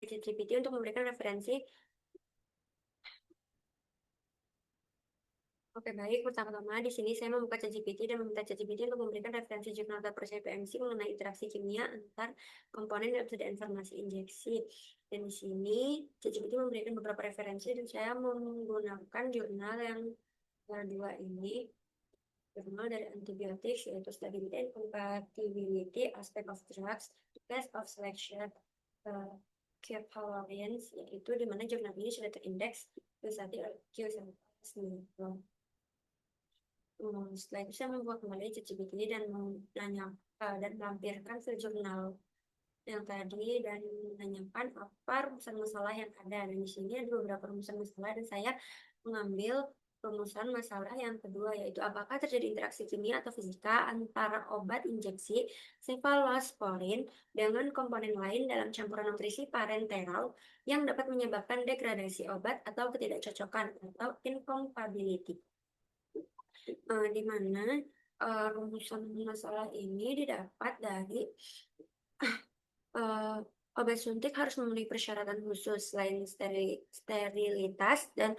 ChatGPT untuk memberikan referensi. Oke, baik. Pertama-tama di sini saya membuka ChatGPT dan meminta ChatGPT untuk memberikan referensi jurnal terpercaya PMC mengenai interaksi kimia antar komponen dalam sediaan farmasi injeksi. Dan di sini ChatGPT memberikan beberapa referensi dan saya menggunakan jurnal yang dua ini. Jurnal dari antibiotics yaitu Stability and Compatibility Aspect of Drugs, Test of Selection, Kevalence, yaitu di mana jurnal ini sudah terindeks Q1 setelah itu saya membuat kembali ChatGPT dan dan melampirkan ke jurnal yang tadi dan menanyakan apa rumusan masalah yang ada. Dan di sini ada beberapa rumusan masalah dan saya mengambil rumusan masalah yang kedua, yaitu apakah terjadi interaksi kimia atau fisika antara obat injeksi cefalosporin dengan komponen lain dalam campuran nutrisi parenteral yang dapat menyebabkan degradasi obat atau ketidakcocokan atau incompatibility. Di mana rumusan masalah ini didapat dari obat suntik harus memenuhi persyaratan khusus. Selain sterilitas dan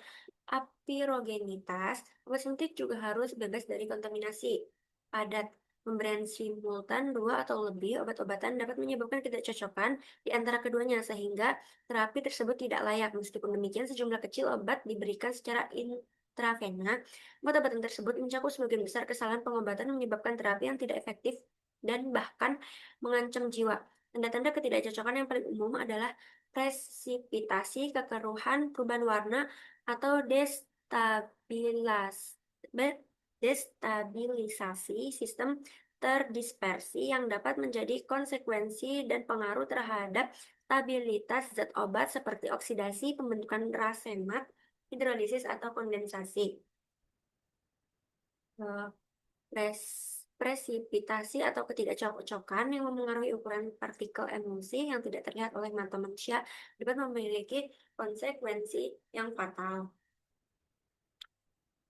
apirogenitas, obat suntik juga harus bebas dari kontaminasi padat. Pemberian simultan 2 atau lebih obat-obatan dapat menyebabkan ketidakcocokan di antara keduanya sehingga terapi tersebut tidak layak. Meskipun demikian, sejumlah kecil obat diberikan secara intravena. Obat-obatan tersebut mencakup sebagian besar kesalahan pengobatan menyebabkan terapi yang tidak efektif dan bahkan mengancam jiwa. Tanda-tanda ketidakcocokan yang paling umum adalah presipitasi, kekeruhan, perubahan warna, atau destabilisasi sistem terdispersi yang dapat menjadi konsekuensi dan pengaruh terhadap stabilitas zat obat seperti oksidasi, pembentukan rasemat, hidrolisis, atau kondensasi. Presipitasi atau ketidakcocokan yang memengaruhi ukuran partikel emulsi yang tidak terlihat oleh mata manusia dapat memiliki konsekuensi yang fatal.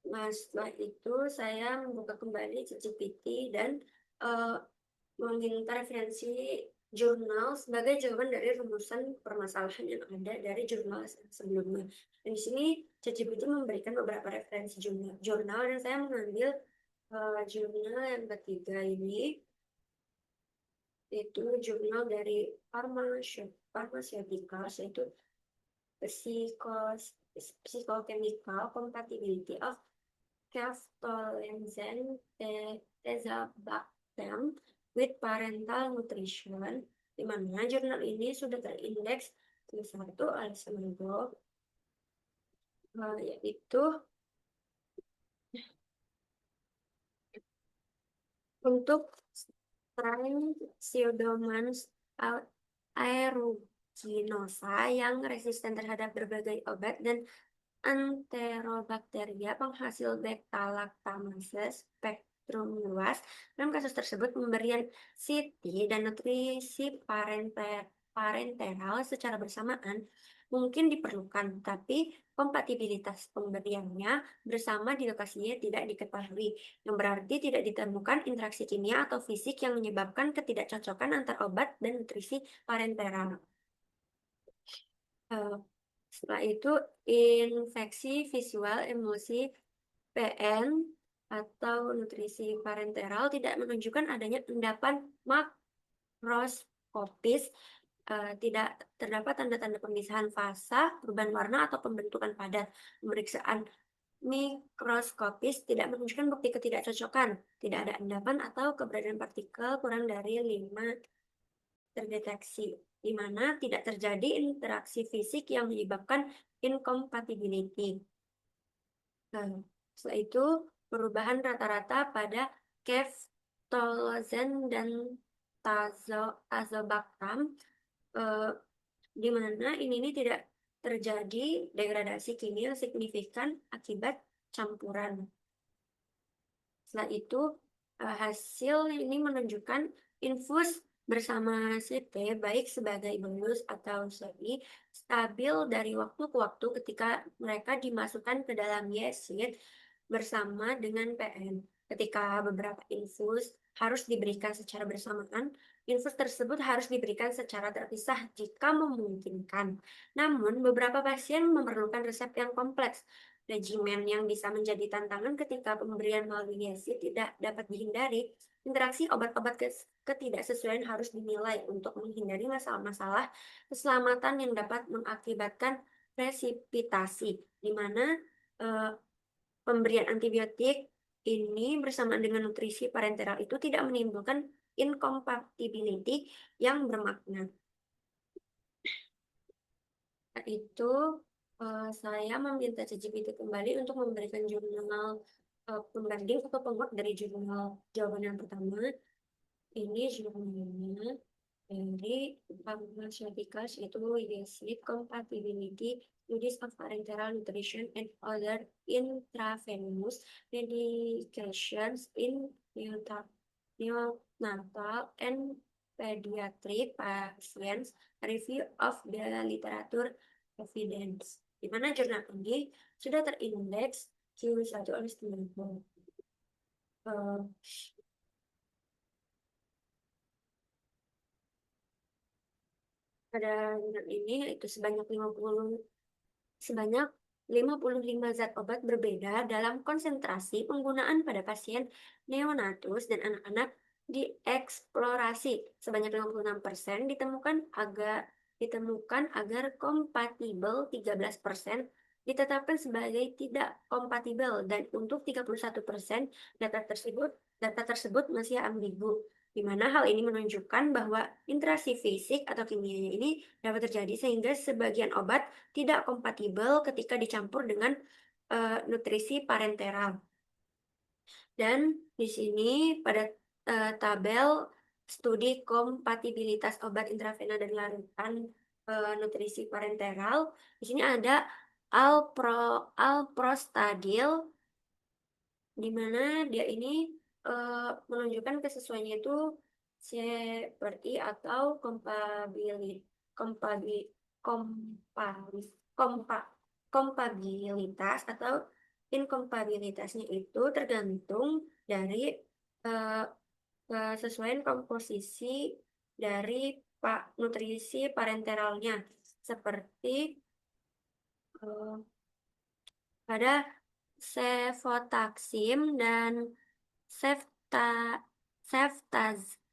Nah, setelah itu saya membuka kembali ChatGPT dan meminta referensi jurnal sebagai jawaban dari rumusan permasalahan yang ada dari jurnal sebelumnya. Dan di sini ChatGPT memberikan beberapa referensi jurnal dan saya mengambil jurnal yang ketiga ini, itu jurnal dari Pharmaceuticals, yaitu Psychochemical Compatibility of Ceftolenzane Tazobactam with Parental Nutrition, di mana jurnal ini sudah terindeks Q1 Alzheimer's, yaitu untuk strain Pseudomonas aeruginosa yang resisten terhadap berbagai obat dan Enterobacteria penghasil beta-lactamase spektrum luas. Dalam kasus tersebut, pemberian CT dan nutrisi parenteral secara bersamaan mungkin diperlukan, tapi kompatibilitas pemberiannya bersama di lokasinya tidak diketahui, yang berarti tidak ditemukan interaksi kimia atau fisik yang menyebabkan ketidakcocokan antar obat dan nutrisi parenteral. Setelah itu, infeksi visual emulsi PN atau nutrisi parenteral tidak menunjukkan adanya endapan makroskopis, tidak terdapat tanda-tanda pemisahan fasa, perubahan warna, atau pembentukan padat. Pemeriksaan mikroskopis tidak menunjukkan bukti ketidakcocokan, tidak ada endapan atau keberadaan partikel kurang dari 5 terdeteksi, di mana tidak terjadi interaksi fisik yang menyebabkan incompatibility. Setelah itu, perubahan rata-rata pada ceftolozane dan tazobactam, di mana ini tidak terjadi degradasi kimia signifikan akibat campuran. Setelah itu, hasil ini menunjukkan infus bersama CT baik sebagai bolus atau semi stabil dari waktu ke waktu ketika mereka dimasukkan ke dalam yeast bersama dengan PN. Ketika beberapa infus harus diberikan secara bersamaan, infus tersebut harus diberikan secara terpisah jika memungkinkan. Namun, beberapa pasien memerlukan resep yang kompleks. Regimen yang bisa menjadi tantangan ketika pemberian malnutrisi tidak dapat dihindari. Interaksi obat-obat ketidaksesuaian harus dinilai untuk menghindari masalah-masalah keselamatan yang dapat mengakibatkan presipitasi, di mana eh, pemberian antibiotik ini bersamaan dengan nutrisi parenteral itu tidak menimbulkan incompatibility yang bermakna. Saat itu, saya meminta ChatGPT kembali untuk memberikan jurnal pembanding atau penguat dari jurnal jawaban yang pertama. Ini jurnalnya dari Pharmaceuticals, yaitu Sleep Compatibility, Studies of Parenteral Nutrition and Other Intravenous Medications in Neonatal and Pediatric Patients, Review of the Literature Evidence, di mana jurnal ini sudah terindeks Q1/90. Pada jurnal ini itu sebanyak 55 zat obat berbeda dalam konsentrasi penggunaan pada pasien neonatus dan anak-anak dieksplorasi. Sebanyak 56% ditemukan agar kompatibel, 13% ditetapkan sebagai tidak kompatibel, dan untuk 31% data tersebut masih ambigu, di mana hal ini menunjukkan bahwa interaksi fisik atau kimianya ini dapat terjadi sehingga sebagian obat tidak kompatibel ketika dicampur dengan nutrisi parenteral. Dan di sini pada tabel studi kompatibilitas obat intravena dan larutan nutrisi parenteral, di sini ada alprostadil, di mana dia ini menunjukkan kesesuaiannya itu seperti atau kompabilitas atau inkompatibilitasnya itu tergantung dari eh, kesesuaian komposisi dari nutrisi parenteralnya, seperti pada cefotaxime dan cefta,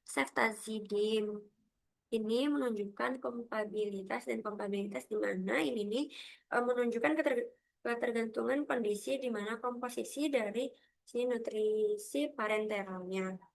ceftazidime. Ini menunjukkan kompatibilitas dan kompatibilitas di mana ini nih menunjukkan ketergantungan kondisi di mana komposisi dari si nutrisi parenteralnya.